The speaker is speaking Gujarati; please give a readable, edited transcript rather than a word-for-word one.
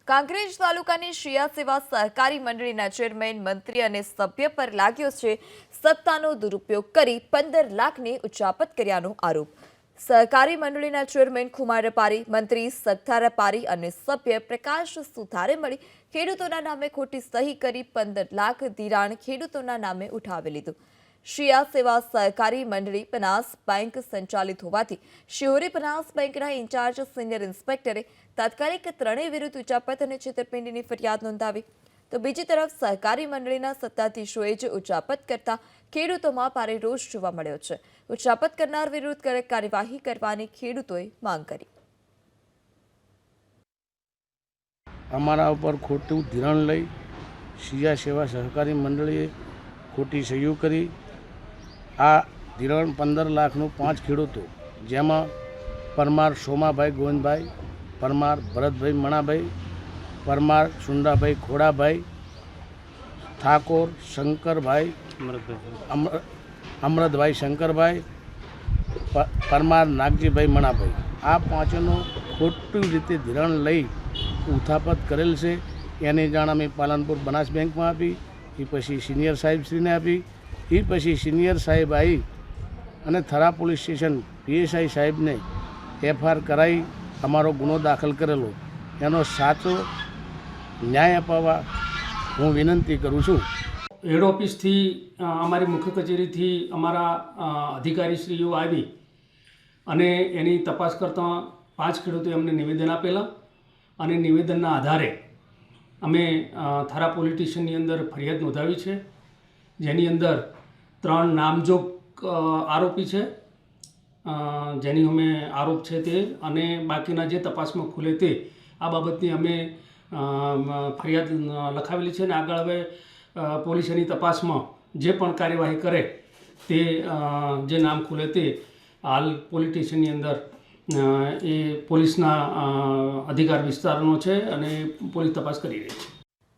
કાંકરેજ તાલુકાની શિયા સેવા સહકારી મંડળીના ચેરમેન મંત્રી અને સભ્ય પર લાગ્યો છે સત્તાનો દુરુપયોગ કરી 15 લાખની ઉચાપત કર્યાનો આરોપ। સહકારી મંડળીના ચેરમેન ખુમાર રપારી, મંત્રી સત્તા રપારી અને સભ્ય પ્રકાશ સુથારે મળી ખેડૂતોના નામે ખોટી સહી કરી 15 લાખ ધિરાણ ખેડૂતોના નામે ઉઠાવી લીધું। શિયા સેવા સહકારી મંડળી બનાસ બેંક સંચાલિત હોવાથી શિહોરી બનાસ બેંકના ઇન્ચાર્જ સિનિયર ઇન્સ્પેક્ટરે તાત્કાલિક ત્રણેય વિરુદ્ધ ઉચાપત અને છેતરપિંડીની ફરિયાદ નોંધાવી। તો બીજી તરફ સહકારી મંડળીના સત્તાધીશોએ જ ઉચાપત કરતા ખેડૂતોમાં ભારે રોષ જોવા મળ્યો છે। ઉચાપત કરનાર વિરુદ્ધ કડક કાર્યવાહી કરવાની ખેડૂતોએ માંગ કરી। અમારા ઉપર ખોટું ધિરાણ લઈ શિયા સેવા સહકારી મંડળીએ ખોટી સહીઓ કરી। આ ધિરાણ 15 લાખનું 5 ખેડૂતો, જેમાં પરમાર સોમાભાઈ ગોવિંદભાઈ, પરમાર ભરતભાઈ મણાભાઈ, પરમાર સુંડાભાઈ ખોડાભાઈ, ઠાકોર શંકરભાઈ અમૃતભાઈ શંકરભાઈ, પરમાર નાગજીભાઈ મણાભાઈ, આ પાંચનું ખોટી રીતે ધિરાણ લઈ ઉથાપત કરેલ છે। એની જાણ અમે પાલનપુર બનાસ બેંકમાં આપી, એ પછી સિનિયર સાહેબશ્રીને આપી, એ પછી સિનિયર સાહેબ આવી અને થરા પોલીસ સ્ટેશન પીએસઆઈ સાહેબને એફઆઈઆર કરાવી અમારો ગુનો દાખલ કરેલો। એનો સાચો ન્યાય અપાવવા હું વિનંતી કરું છું। હેડ ઓફિસથી અમારી મુખ્ય કચેરીથી અમારા અધિકારીશ્રીઓ આવી અને એની તપાસ કરતાં 5 ખેડૂતોએ અમને નિવેદન આપેલા અને નિવેદનના આધારે અમે થરા પોલીસ સ્ટેશનની અંદર ફરિયાદ નોંધાવી છે, જેની અંદર 3 નામજોગ આરોપી છે, જેની અમે આરોપ છે તે, અને બાકીના જે તપાસમાં ખુલે તે આ બાબતની અમે ફરિયાદ લખાવેલી છે અને આગળ હવે પોલીસ એની તપાસમાં જે પણ કાર્યવાહી કરે તે જે નામ ખુલે તે હાલ પોલીસ સ્ટેશનની અંદર એ પોલીસના અધિકાર વિસ્તારનો છે અને પોલીસ તપાસ કરી રહી છે।